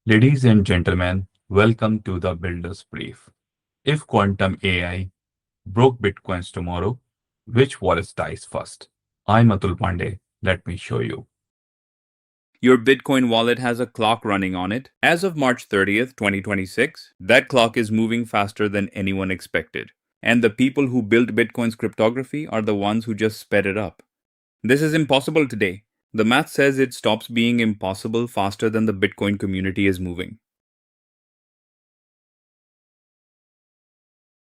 Ladies and gentlemen, welcome to the Builder's Brief. If quantum AI broke Bitcoins tomorrow, which wallet dies first? I'm Atul Pandey. Let me show you. Your Bitcoin wallet has a clock running on it. As of March 30th, 2026, that clock is moving faster than anyone expected. And the people who built Bitcoin's cryptography are the ones who just sped it up. This is impossible today. The math says it stops being impossible faster than the Bitcoin community is moving.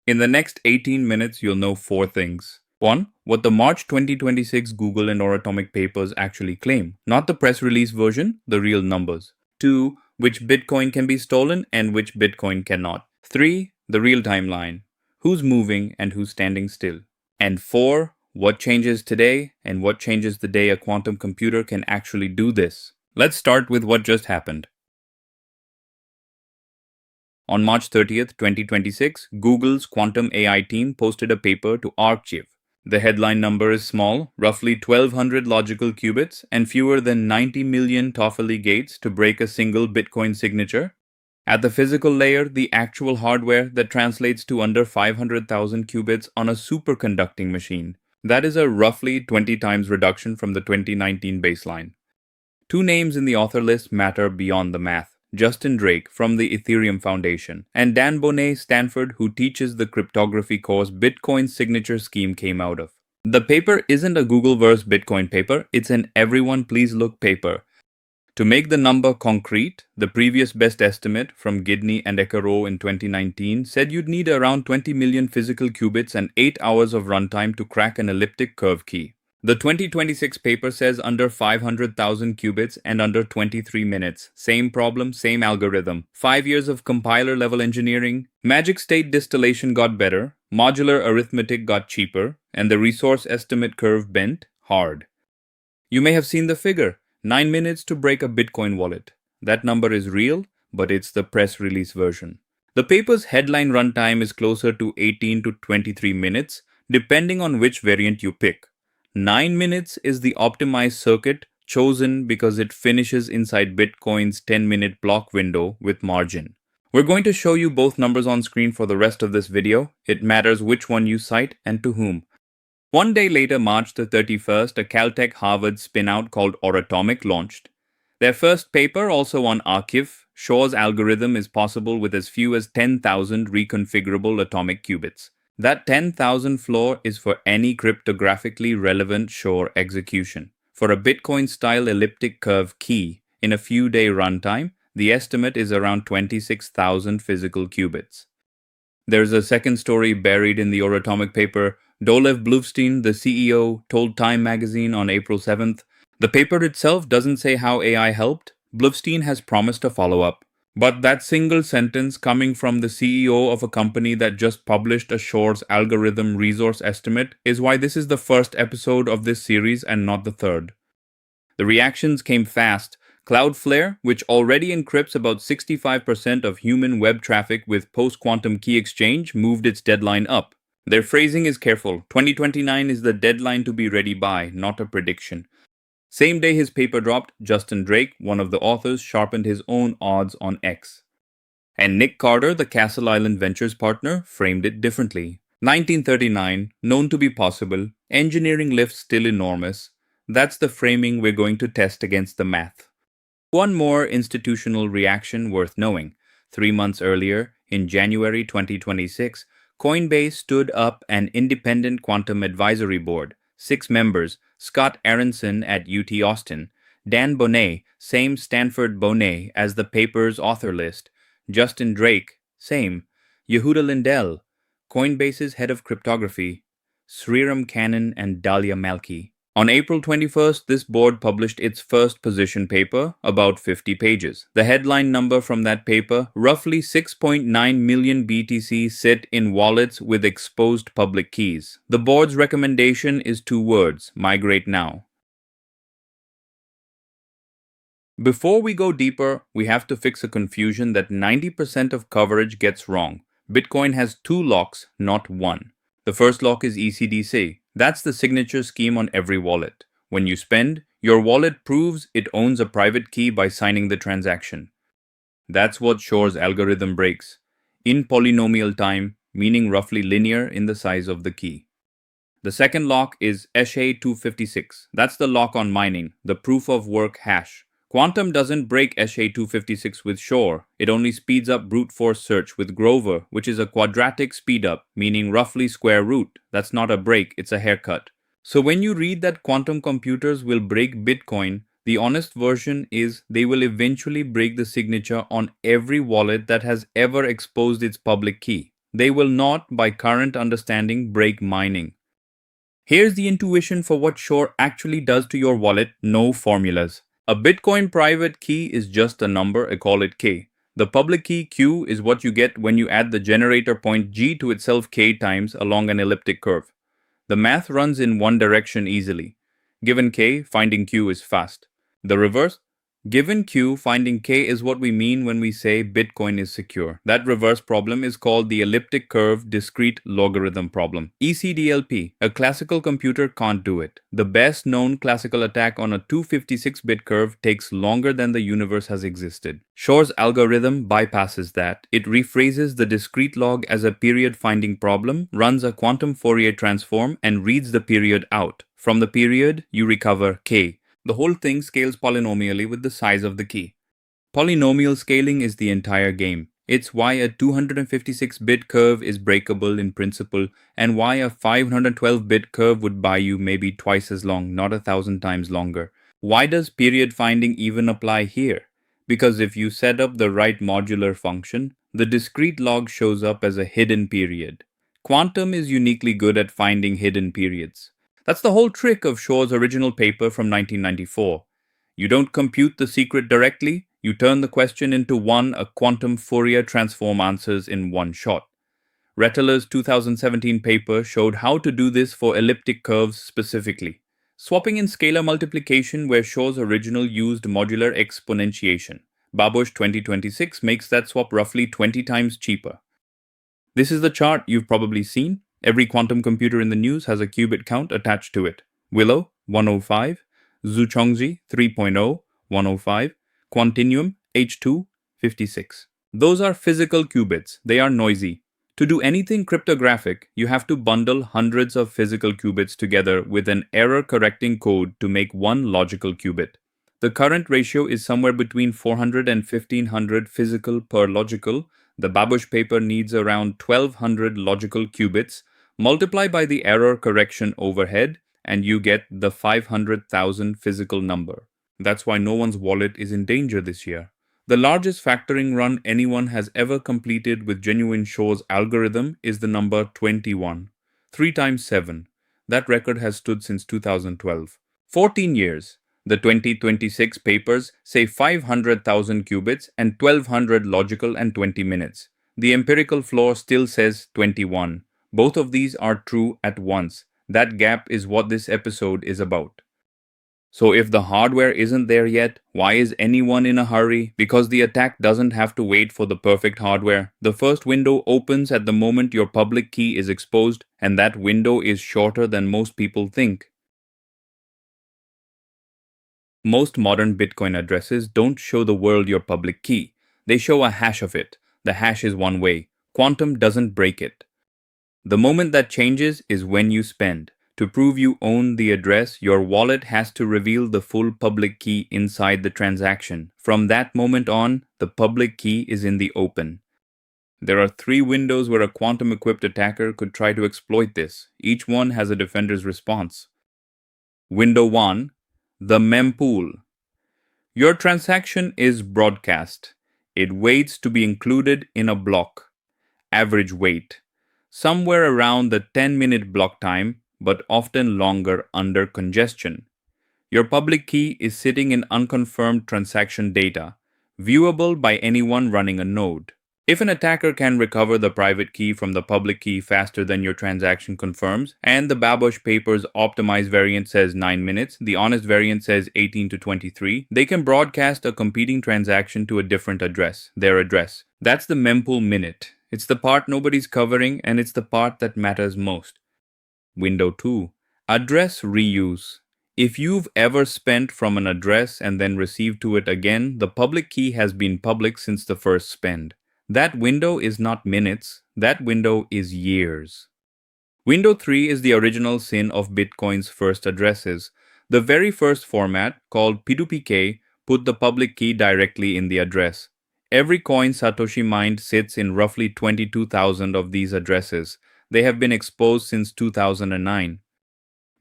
In the next 18 minutes, you'll know four things. 1. What the March 2026 Google and Oratomic papers actually claim. Not the press release version, the real numbers. 2. Which Bitcoin can be stolen and which Bitcoin cannot. 3. The real timeline. Who's moving and who's standing still. And 4. What changes today and what changes the day a quantum computer can actually do this. Let's start with what just happened. On March 30th, 2026, Google's quantum AI team posted a paper to Archive. The headline number is small, roughly 1200 logical qubits and fewer than 90 million Toffoli gates to break a single Bitcoin signature. At the physical layer, the actual hardware that translates to under 500,000 qubits on a superconducting machine. That is a roughly 20 times reduction from the 2019 baseline. Two names in the author list matter beyond the math. Justin Drake from the Ethereum Foundation, and Dan Boneh, Stanford, who teaches the cryptography course Bitcoin's signature scheme came out of. The paper isn't a Googleverse Bitcoin paper, it's an everyone please look paper. To make the number concrete, the previous best estimate from Gidney and Ekaro in 2019 said you'd need around 20 million physical qubits and 8 hours of runtime to crack an elliptic curve key. The 2026 paper says under 500,000 qubits and under 23 minutes. Same problem, same algorithm. 5 years of compiler-level engineering. Magic state distillation got better, modular arithmetic got cheaper, and the resource estimate curve bent hard. You may have seen the figure, 9 minutes to break a Bitcoin wallet. That number is real, but it's the press release version. The paper's headline runtime is closer to 18 to 23 minutes, depending on which variant you pick. 9 minutes is the optimized circuit chosen because it finishes inside Bitcoin's 10-minute block window with margin. We're going to show you both numbers on screen for the rest of this video. It matters which one you cite and to whom. One day later, March 31st, a Caltech Harvard spin-out called Oratomic launched. Their first paper, also on Archive, Shor's algorithm is possible with as few as 10,000 reconfigurable atomic qubits. That 10,000 floor is for any cryptographically relevant Shor execution. For a Bitcoin-style elliptic curve key, in a few-day runtime, the estimate is around 26,000 physical qubits. There's a second story buried in the Oratomic paper. Dolev Blufstein, the CEO, told Time magazine on April 7th, the paper itself doesn't say how AI helped. Blufstein has promised a follow-up. But that single sentence coming from the CEO of a company that just published a Shor's algorithm resource estimate is why this is the first episode of this series and not the third. The reactions came fast. Cloudflare, which already encrypts about 65% of human web traffic with post-quantum key exchange, moved its deadline up. Their phrasing is careful. 2029 is the deadline to be ready by, not a prediction. Same day his paper dropped, Justin Drake, one of the authors, sharpened his own odds on X. And Nick Carter, the Castle Island Ventures partner, framed it differently. 1939, known to be possible, engineering lift still enormous. That's the framing we're going to test against the math. One more institutional reaction worth knowing. 3 months earlier, in January 2026, Coinbase stood up an independent quantum advisory board. 6 members, Scott Aaronson at UT Austin, Dan Boneh, same Stanford Boneh as the paper's author list, Justin Drake, same, Yehuda Lindell, Coinbase's head of cryptography, Sriram Kannan and Dalia Malki. On April 21st, this board published its first position paper, about 50 pages. The headline number from that paper, roughly 6.9 million BTC sit in wallets with exposed public keys. The board's recommendation is 2 words, migrate now. Before we go deeper, we have to fix a confusion that 90% of coverage gets wrong. Bitcoin has 2 locks, not 1. The first lock is ECDSA. That's the signature scheme on every wallet. When you spend, your wallet proves it owns a private key by signing the transaction. That's what Shor's algorithm breaks. In polynomial time, meaning roughly linear in the size of the key. The second lock is SHA-256. That's the lock on mining, the proof of work hash. Quantum doesn't break SHA-256 with Shor. It only speeds up brute force search with Grover, which is a quadratic speedup, meaning roughly square root. That's not a break, it's a haircut. So when you read that quantum computers will break Bitcoin, the honest version is they will eventually break the signature on every wallet that has ever exposed its public key. They will not, by current understanding, break mining. Here's the intuition for what Shor actually does to your wallet, no formulas. A Bitcoin private key is just a number, I call it K. The public key Q is what you get when you add the generator point G to itself K times along an elliptic curve. The math runs in one direction easily. Given K, finding Q is fast. The reverse, given Q, finding K is what we mean when we say Bitcoin is secure. That reverse problem is called the elliptic curve discrete logarithm problem. ECDLP, a classical computer can't do it. The best known classical attack on a 256-bit curve takes longer than the universe has existed. Shor's algorithm bypasses that. It rephrases the discrete log as a period finding problem, runs a quantum Fourier transform, and reads the period out. From the period, you recover K. The whole thing scales polynomially with the size of the key. Polynomial scaling is the entire game. It's why a 256-bit curve is breakable in principle, and why a 512-bit curve would buy you maybe twice as long, not 1,000 times longer. Why does period finding even apply here? Because if you set up the right modular function, the discrete log shows up as a hidden period. Quantum is uniquely good at finding hidden periods. That's the whole trick of Shor's original paper from 1994. You don't compute the secret directly, you turn the question into one a quantum Fourier transform answers in one shot. Retteler's 2017 paper showed how to do this for elliptic curves specifically, swapping in scalar multiplication where Shor's original used modular exponentiation. Babush 2026 makes that swap roughly 20 times cheaper. This is the chart you've probably seen. Every quantum computer in the news has a qubit count attached to it. Willow, 105. Zhuchongzi, 3.0, 105. Quantinuum, H2, 56. Those are physical qubits. They are noisy. To do anything cryptographic, you have to bundle hundreds of physical qubits together with an error-correcting code to make one logical qubit. The current ratio is somewhere between 400 and 1500 physical per logical. The Babush paper needs around 1200 logical qubits. Multiply by the error correction overhead, and you get the 500,000 physical number. That's why no one's wallet is in danger this year. The largest factoring run anyone has ever completed with genuine Shor's algorithm is the number 21. 3 times 7. That record has stood since 2012. 14 years. The 2026 papers say 500,000 qubits and 1200 logical and 20 minutes. The empirical floor still says 21. Both of these are true at once. That gap is what this episode is about. So if the hardware isn't there yet, why is anyone in a hurry? Because the attack doesn't have to wait for the perfect hardware. The first window opens at the moment your public key is exposed, and that window is shorter than most people think. Most modern Bitcoin addresses don't show the world your public key. They show a hash of it. The hash is one way. Quantum doesn't break it. The moment that changes is when you spend. To prove you own the address, your wallet has to reveal the full public key inside the transaction. From that moment on, the public key is in the open. There are 3 windows where a quantum-equipped attacker could try to exploit this. Each one has a defender's response. Window 1. The mempool. Your transaction is broadcast. It waits to be included in a block. Average wait. Somewhere around the 10-minute block time, but often longer under congestion. Your public key is sitting in unconfirmed transaction data, viewable by anyone running a node. If an attacker can recover the private key from the public key faster than your transaction confirms, and the Babush paper's optimized variant says 9 minutes, the honest variant says 18 to 23, they can broadcast a competing transaction to a different address, their address. That's the Mempool Minute. It's the part nobody's covering, and it's the part that matters most. Window 2. Address reuse. If you've ever spent from an address and then received to it again, the public key has been public since the first spend. That window is not minutes, that window is years. Window 3 is the original sin of Bitcoin's first addresses. The very first format, called P2PK, put the public key directly in the address. Every coin Satoshi mined sits in roughly 22,000 of these addresses. They have been exposed since 2009.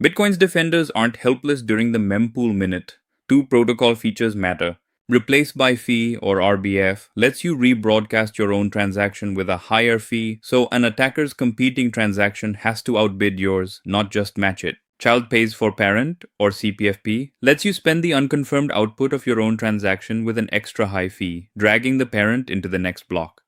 Bitcoin's defenders aren't helpless during the Mempool Minute. Two protocol features matter. Replace by fee, or RBF, lets you rebroadcast your own transaction with a higher fee, so an attacker's competing transaction has to outbid yours, not just match it. Child pays for parent, or CPFP, lets you spend the unconfirmed output of your own transaction with an extra high fee, dragging the parent into the next block.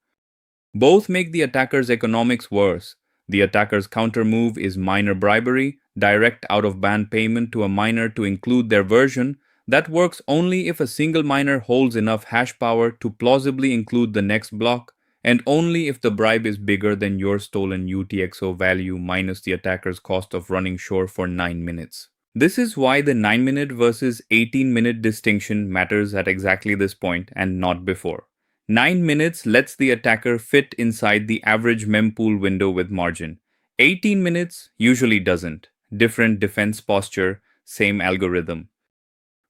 Both make the attacker's economics worse. The attacker's counter-move is miner bribery, direct out-of-band payment to a miner to include their version. That works only if a single miner holds enough hash power to plausibly include the next block, and only if the bribe is bigger than your stolen UTXO value minus the attacker's cost of running Shor for 9 minutes. This is why the 9-minute versus 18-minute distinction matters at exactly this point and not before. 9 minutes lets the attacker fit inside the average mempool window with margin. 18 minutes usually doesn't. Different defense posture, same algorithm.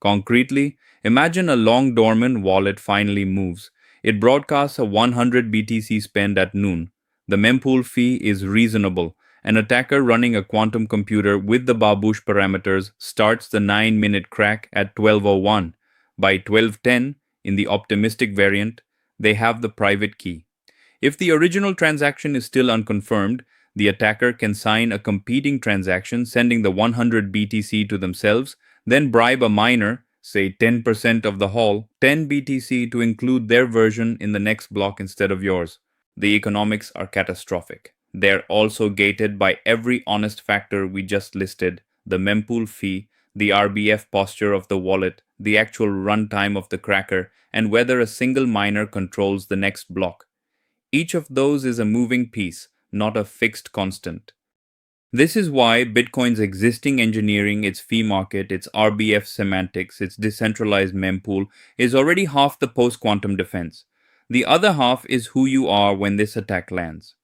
Concretely, imagine a long dormant wallet finally moves. It broadcasts a 100 BTC spend at noon. The mempool fee is reasonable. An attacker running a quantum computer with the Babush parameters starts the 9-minute crack at 12:01. By 12:10, in the optimistic variant, they have the private key. If the original transaction is still unconfirmed, the attacker can sign a competing transaction sending the 100 BTC to themselves, then bribe a miner, say 10% of the haul, 10 BTC to include their version in the next block instead of yours. The economics are catastrophic. They're also gated by every honest factor we just listed: the mempool fee, the RBF posture of the wallet, the actual runtime of the cracker, and whether a single miner controls the next block. Each of those is a moving piece, not a fixed constant. This is why Bitcoin's existing engineering, its fee market, its RBF semantics, its decentralized mempool is already half the post-quantum defense. The other half is who you are when this attack lands.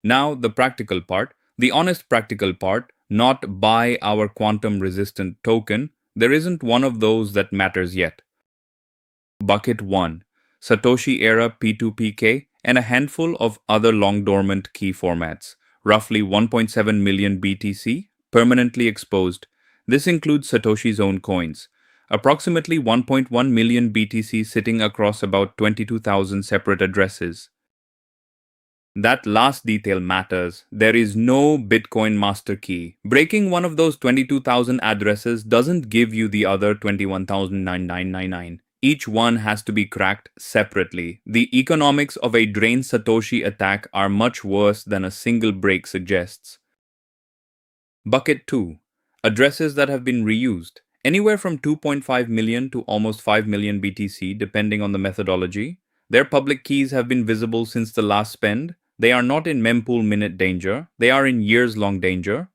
Now, the practical part, the honest practical part, not buy our quantum-resistant token. There isn't one of those that matters yet. Bucket 1. Satoshi-era P2PK and a handful of other long-dormant key formats, roughly 1.7 million BTC, permanently exposed. This includes Satoshi's own coins. Approximately 1.1 million BTC sitting across about 22,000 separate addresses. That last detail matters. There is no Bitcoin master key. Breaking one of those 22,000 addresses doesn't give you the other 21,999. Each one has to be cracked separately. The economics of a drain Satoshi attack are much worse than a single break suggests. Bucket 2. Addresses that have been reused. Anywhere from 2.5 million to almost 5 million BTC depending on the methodology. Their public keys have been visible since the last spend. They are not in Mempool Minute danger. They are in years-long danger.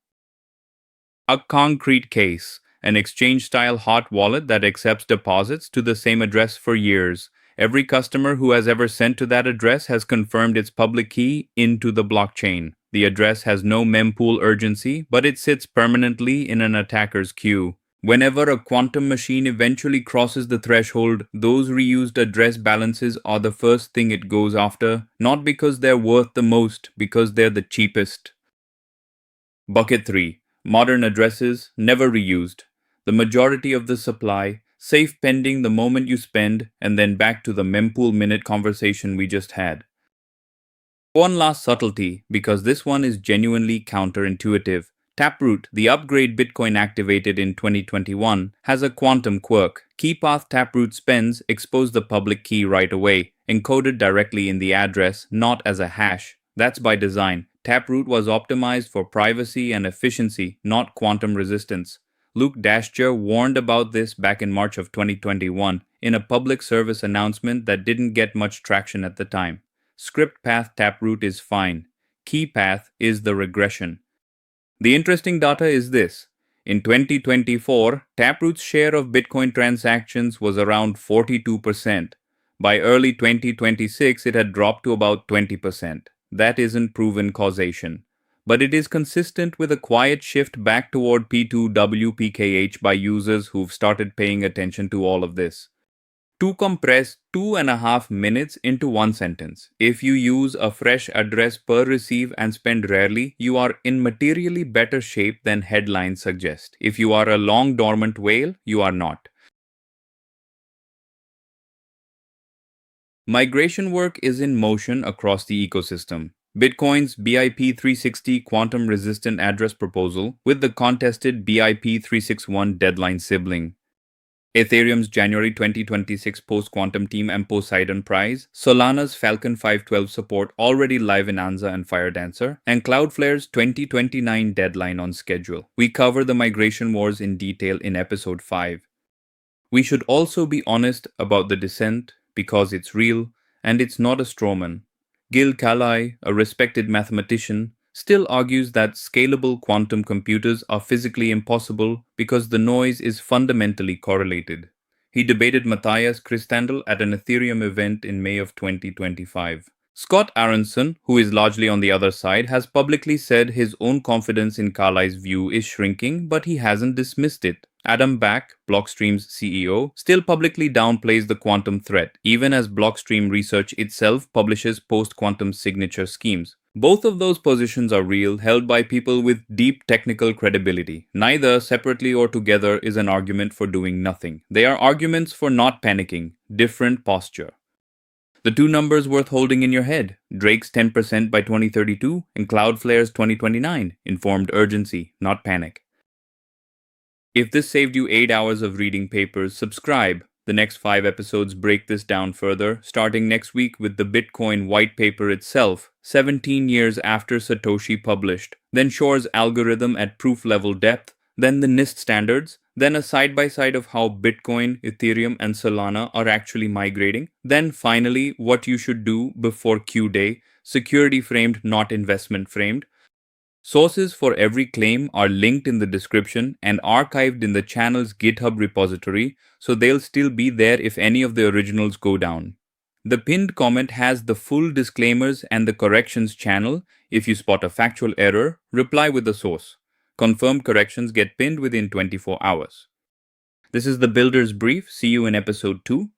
A concrete case. An exchange-style hot wallet that accepts deposits to the same address for years. Every customer who has ever sent to that address has confirmed its public key into the blockchain. The address has no mempool urgency, but it sits permanently in an attacker's queue. Whenever a quantum machine eventually crosses the threshold, those reused address balances are the first thing it goes after, not because they're worth the most, because they're the cheapest. Bucket 3. Modern addresses, never reused. The majority of the supply, safe pending the moment you spend, and then back to the Mempool Minute conversation we just had. One last subtlety, because this one is genuinely counterintuitive. Taproot, the upgrade Bitcoin activated in 2021, has a quantum quirk. KeyPath Taproot spends expose the public key right away, encoded directly in the address, not as a hash. That's by design. Taproot was optimized for privacy and efficiency, not quantum resistance. Luke Daschner warned about this back in March of 2021 in a public service announcement that didn't get much traction at the time. Script path Taproot is fine. Key path is the regression. The interesting data is this. In 2024, Taproot's share of Bitcoin transactions was around 42%. By early 2026, it had dropped to about 20%. That isn't proven causation, but it is consistent with a quiet shift back toward P2WPKH by users who've started paying attention to all of this. To compress 2.5 minutes into one sentence, if you use a fresh address per receive and spend rarely, you are in materially better shape than headlines suggest. If you are a long dormant whale, you are not. Migration work is in motion across the ecosystem. Bitcoin's BIP 360 quantum resistant address proposal with the contested BIP 361 deadline sibling. Ethereum's January 2026 post-quantum team and Poseidon Prize, Solana's Falcon 512 support already live in Anza and Firedancer, and Cloudflare's 2029 deadline on schedule. We cover the migration wars in detail in episode 5. We should also be honest about the dissent because it's real and it's not a strawman. Gil Kalai, a respected mathematician, still argues that scalable quantum computers are physically impossible because the noise is fundamentally correlated. He debated Matthias Christandl at an Ethereum event in May of 2025. Scott Aaronson, who is largely on the other side, has publicly said his own confidence in Kalai's view is shrinking, but he hasn't dismissed it. Adam Back, Blockstream's CEO, still publicly downplays the quantum threat, even as Blockstream Research itself publishes post-quantum signature schemes. Both of those positions are real, held by people with deep technical credibility. Neither, separately or together, is an argument for doing nothing. They are arguments for not panicking, different posture. The two numbers worth holding in your head, Drake's 10% by 2032 and Cloudflare's 2029, informed urgency, not panic. If this saved you 8 hours of reading papers, subscribe. The next 5 episodes break this down further, starting next week with the Bitcoin white paper itself, 17 years after Satoshi published, then Shor's algorithm at proof-level depth, then the NIST standards, then a side-by-side of how Bitcoin, Ethereum, and Solana are actually migrating, then finally what you should do before Q-Day, security framed, not investment framed. Sources for every claim are linked in the description and archived in the channel's GitHub repository, so they'll still be there if any of the originals go down. The pinned comment has the full disclaimers and the corrections channel. If you spot a factual error, reply with the source. Confirmed corrections get pinned within 24 hours. This is the Builder's Brief. See you in episode 2.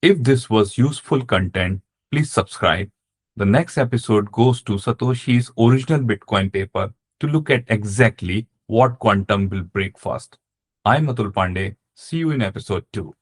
If this was useful content, please subscribe. The next episode goes to Satoshi's original Bitcoin paper to look at exactly what quantum will break first. I'm Atul Pandey. See you in episode 2.